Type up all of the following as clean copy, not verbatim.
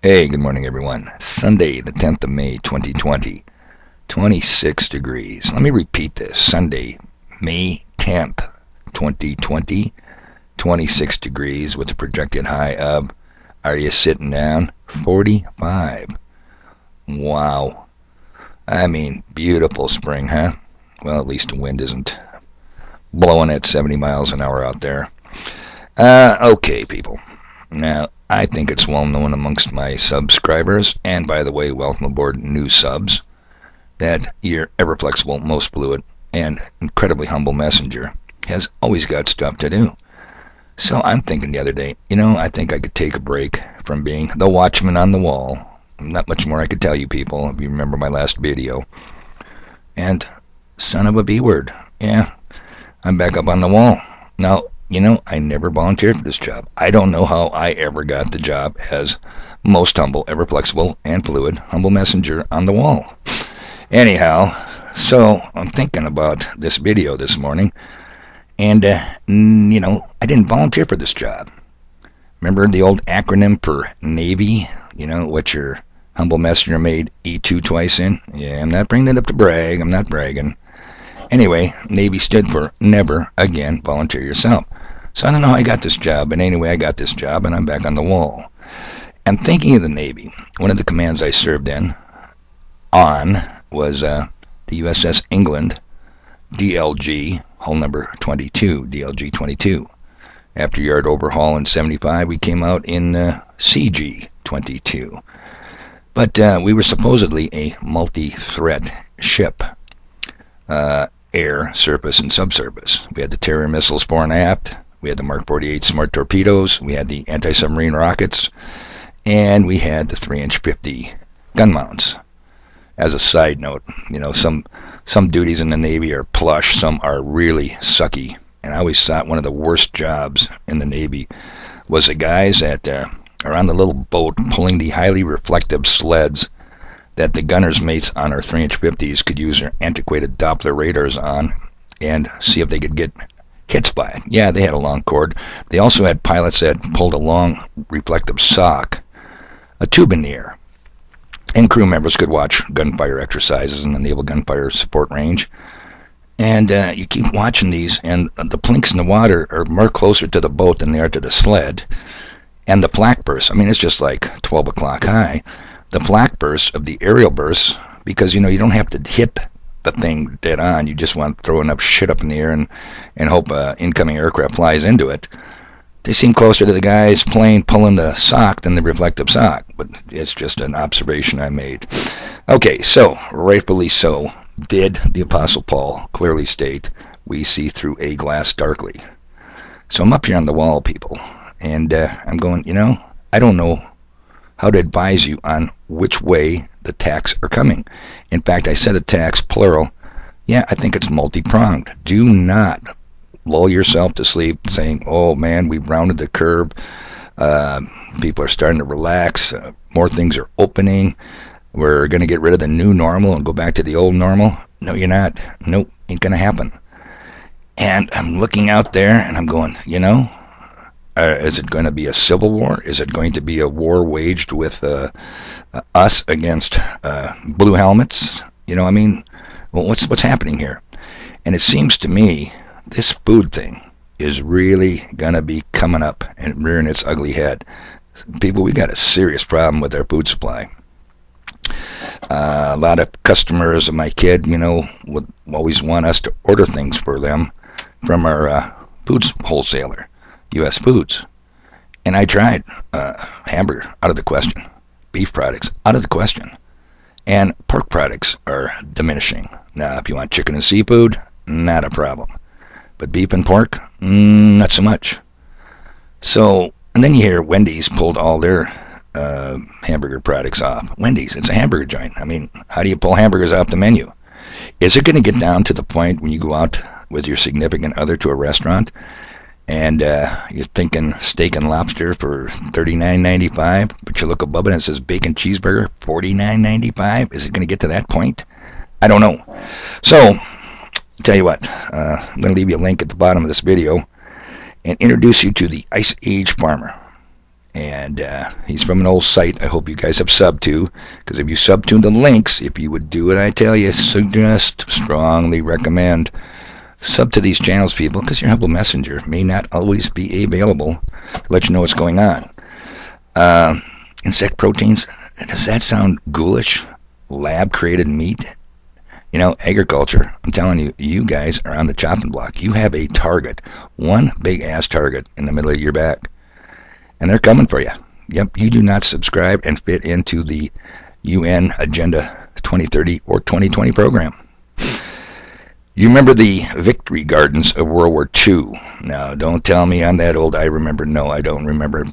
Hey, good morning, everyone. Sunday, the 10th of May, 2020, 26 degrees. Let me repeat this. Sunday, May 10th, 2020, 26 degrees with a projected high of, are you sitting down? 45. Wow. I mean, beautiful spring, huh? Well, at least the wind isn't blowing at 70 miles an hour out there. Okay, people. Now, I think it's well known amongst my subscribers, and by the way, welcome aboard new subs, that your ever-flexible, most fluid, and incredibly humble messenger has always got stuff to do. So I'm thinking the other day, I think I could take a break from being the watchman on the wall. Not much more I could tell you people, if you remember my last video. And son of a B-word, yeah, I'm back up on the wall. Now, I never volunteered for this job. I don't know how I ever got the job as most humble, ever flexible, and fluid humble messenger on the wall. Anyhow, so I'm thinking about this video this morning, and, I didn't volunteer for this job. Remember the old acronym for Navy? What your humble messenger made E2 twice in? Yeah, I'm not bringing it up to brag. I'm not bragging. Anyway, Navy stood for Never Again Volunteer Yourself. So I don't know how I got this job, but anyway, I got this job, and I'm back on the wall. And thinking of the Navy, one of the commands I served on was the USS England, DLG, hull number 22, DLG 22. After yard overhaul in 75, we came out in CG 22. But we were supposedly a multi-threat ship. Air, surface, and subsurface. We had the Terrier missiles fore and aft. We had the Mark 48 smart torpedoes. We had the anti-submarine rockets. And we had the 3-inch 50 gun mounts. As a side note, some duties in the Navy are plush. Some are really sucky. And I always thought one of the worst jobs in the Navy was the guys that are on the little boat pulling the highly reflective sleds that the gunners' mates on our 3-inch 50s could use their antiquated Doppler radars on and see if they could get hits by it. Yeah, they had a long cord. They also had pilots that pulled a long reflective sock, a tube in the air. And crew members could watch gunfire exercises in the Naval Gunfire Support Range. And you keep watching these, and the plinks in the water are more closer to the boat than they are to the sled. And the flak bursts, it's just like 12 o'clock high. The flak bursts of the aerial bursts, because you don't have to hit the thing dead on. You just want to throw enough shit up in the air and hope incoming aircraft flies into it. They seem closer to the guy's plane pulling the sock than the reflective sock, but it's just an observation I made. Okay, so rightfully so did the Apostle Paul clearly state, we see through a glass darkly. So I'm up here on the wall, people, and I'm going, I don't know how to advise you on which way the attacks are coming. In fact, I said attacks, plural. Yeah, I think it's multi-pronged. Do not lull yourself to sleep saying, oh man, we've rounded the curve. People are starting to relax. More things are opening. We're going to get rid of the new normal and go back to the old normal. No, you're not. Nope, ain't going to happen. And I'm looking out there and I'm going, is it going to be a civil war? Is it going to be a war waged with us against blue helmets? Well, what's happening here? And it seems to me this food thing is really going to be coming up and rearing its ugly head. People, we got a serious problem with our food supply. A lot of customers of my kid, would always want us to order things for them from our foods wholesaler. U.S. Foods. And I tried hamburger, out of the question. Beef products, out of the question. And pork products are diminishing. Now, if you want chicken and seafood, not a problem. But beef and pork, not so much. So, and then you hear Wendy's pulled all their hamburger products off. Wendy's, it's a hamburger joint. How do you pull hamburgers off the menu? Is it going to get down to the point when you go out with your significant other to a restaurant and you're thinking steak and lobster for $39.95, but you look above it and it says bacon cheeseburger, $49.95? Is it going to get to that point? I don't know. So, tell you what, I'm going to leave you a link at the bottom of this video and introduce you to the Ice Age farmer. And he's from an old site I hope you guys have subbed to, because if you sub to the links, if you would do it, I tell you, suggest, strongly recommend, sub to these channels, people, because your humble messenger may not always be available to let you know what's going on. Insect proteins, does that sound ghoulish? Lab-created meat? You know, agriculture, I'm telling you, you guys are on the chopping block. You have a target, one big-ass target in the middle of your back. And they're coming for you. Yep, you do not subscribe and fit into the UN Agenda 2030 or 2020 program. You remember the victory gardens of World War II. Now, don't tell me I'm that old. I remember. No, I don't remember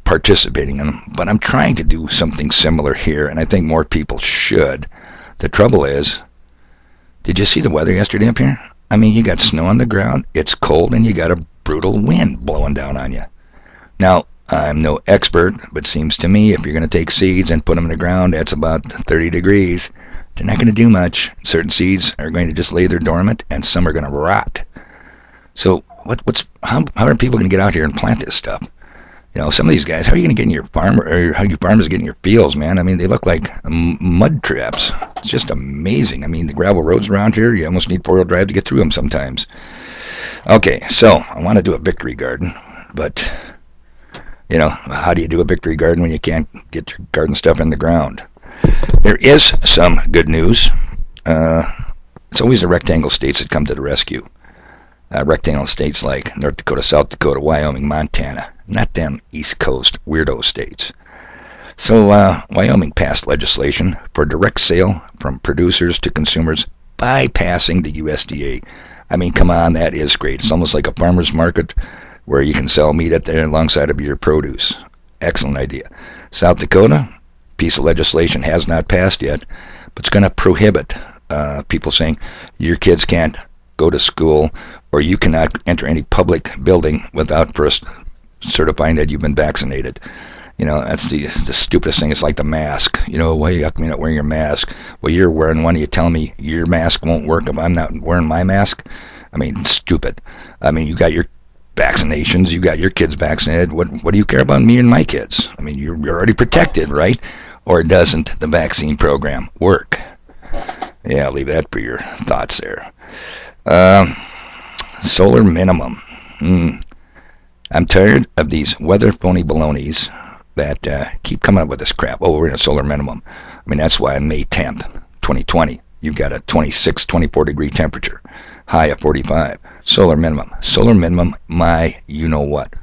participating in them. But I'm trying to do something similar here, and I think more people should. The trouble is, did you see the weather yesterday up here? I mean, you got snow on the ground, it's cold, and you got a brutal wind blowing down on you. Now, I'm no expert, but seems to me if you're going to take seeds and put them in the ground, that's about 30 degrees. They're not going to do much. Certain seeds are going to just lay there dormant, and some are going to rot. So how are people going to get out here and plant this stuff? You know, some of these guys, how are you going to get in your farm, or how are you farmers get in your fields, man? I mean, they look like mud traps. It's just amazing. I mean, the gravel roads around here, you almost need four-wheel drive to get through them sometimes. Okay, so I want to do a victory garden, but you know, how do you do a victory garden when you can't get your garden stuff in the ground? There is some good news. It's always the rectangle states that come to the rescue. Rectangle states like North Dakota, South Dakota, Wyoming, Montana. Not them East Coast weirdo states. So Wyoming passed legislation for direct sale from producers to consumers bypassing the USDA. I mean, come on, that is great. It's almost like a farmer's market where you can sell meat at there alongside of your produce. Excellent idea. South Dakota, piece of legislation has not passed yet, but it's going to prohibit people saying your kids can't go to school or you cannot enter any public building without first certifying that you've been vaccinated. You know, that's the stupidest thing. It's like the mask. You know, why are you not wearing your mask? Well, you're wearing one. You tell me your mask won't work if I'm not wearing my mask? I mean, stupid. I mean, you got your vaccinations, you got your kids vaccinated. What do you care about me and my kids? I mean, you're already protected, right? Or doesn't the vaccine program work? Yeah, I'll leave that for your thoughts there. Solar minimum. I'm tired of these weather phony balonies that keep coming up with this crap. Oh, we're in a solar minimum. I mean, that's why on May 10th, 2020, you've got a 26, 24 degree temperature, high of 45. Solar minimum. Solar minimum, my you-know-what.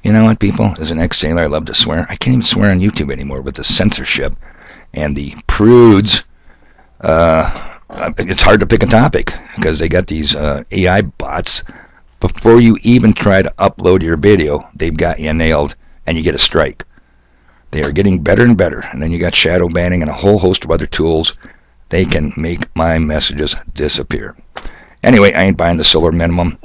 You know what, people? As an ex-sailor, I love to swear. I can't even swear on YouTube anymore with the censorship and the prudes. It's hard to pick a topic because they got these AI bots. Before you even try to upload your video, they've got you nailed and you get a strike. They are getting better and better. And then you got shadow banning and a whole host of other tools. They can make my messages disappear. Anyway, I ain't buying the solar minimum.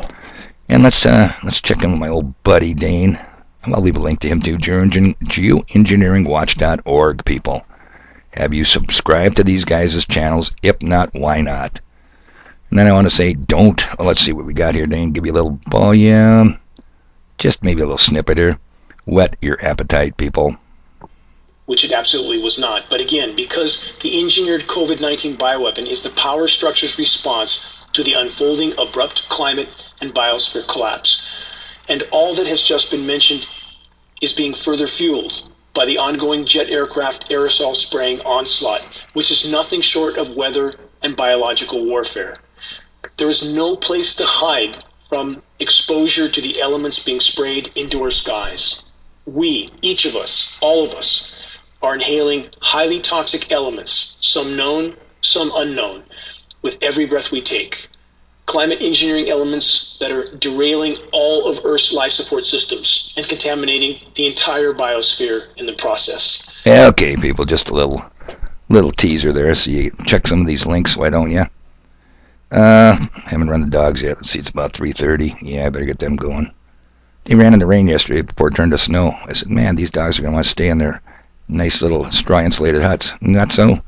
And let's check in with my old buddy Dane. I'll leave a link to him too. geoengineeringwatch.org, people. Have you subscribed to these guys' channels? If not, why not? And then I want to say don't. Well, let's see what we got here, Dane. Give you a little volume. Just maybe a little snippet here. Whet your appetite, people. Which it absolutely was not. But again, because the engineered COVID-19 bioweapon is the power structure's response to the unfolding abrupt climate and biosphere collapse. And all that has just been mentioned is being further fueled by the ongoing jet aircraft aerosol spraying onslaught, which is nothing short of weather and biological warfare. There is no place to hide from exposure to the elements being sprayed into our skies. We, each of us, all of us, are inhaling highly toxic elements, some known, some unknown, with every breath we take. Climate engineering elements that are derailing all of Earth's life support systems and contaminating the entire biosphere in the process. Okay, people, just a little teaser there. So you check some of these links, why don't you? Haven't run the dogs yet. Let's see, it's about 3:30. Yeah, I better get them going. They ran in the rain yesterday before it turned to snow. I said, man, these dogs are going to want to stay in their nice little straw insulated huts. Not so.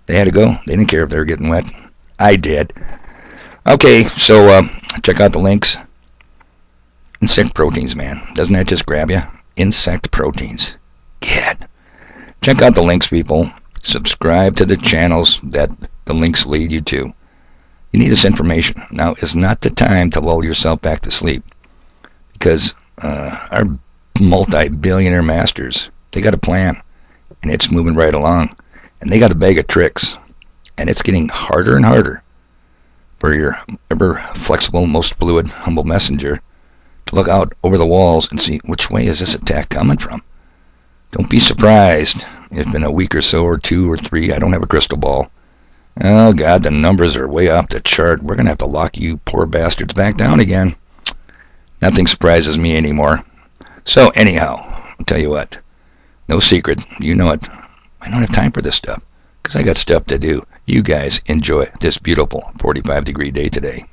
They had to go. They didn't care if they were getting wet. I did. Okay, so check out the links. Insect proteins, man. Doesn't that just grab you? insect proteins. Gad. Check out the links, people. Subscribe to the channels that the links lead you to. You need this information. Now is not the time to lull yourself back to sleep, because our multi-billionaire masters, they got a plan, and it's moving right along, and they got a bag of tricks, and it's getting harder and harder for your ever flexible, most fluid, humble messenger to look out over the walls and see which way is this attack coming from. Don't be surprised if in a week or so, or 2 or 3, I don't have a crystal ball. Oh God, the numbers are way off the chart. We're going to have to lock you poor bastards back down again. Nothing surprises me anymore. So anyhow, I'll tell you what. No secret. You know it. I don't have time for this stuff, because I got stuff to do. You guys enjoy this beautiful 45-degree day today.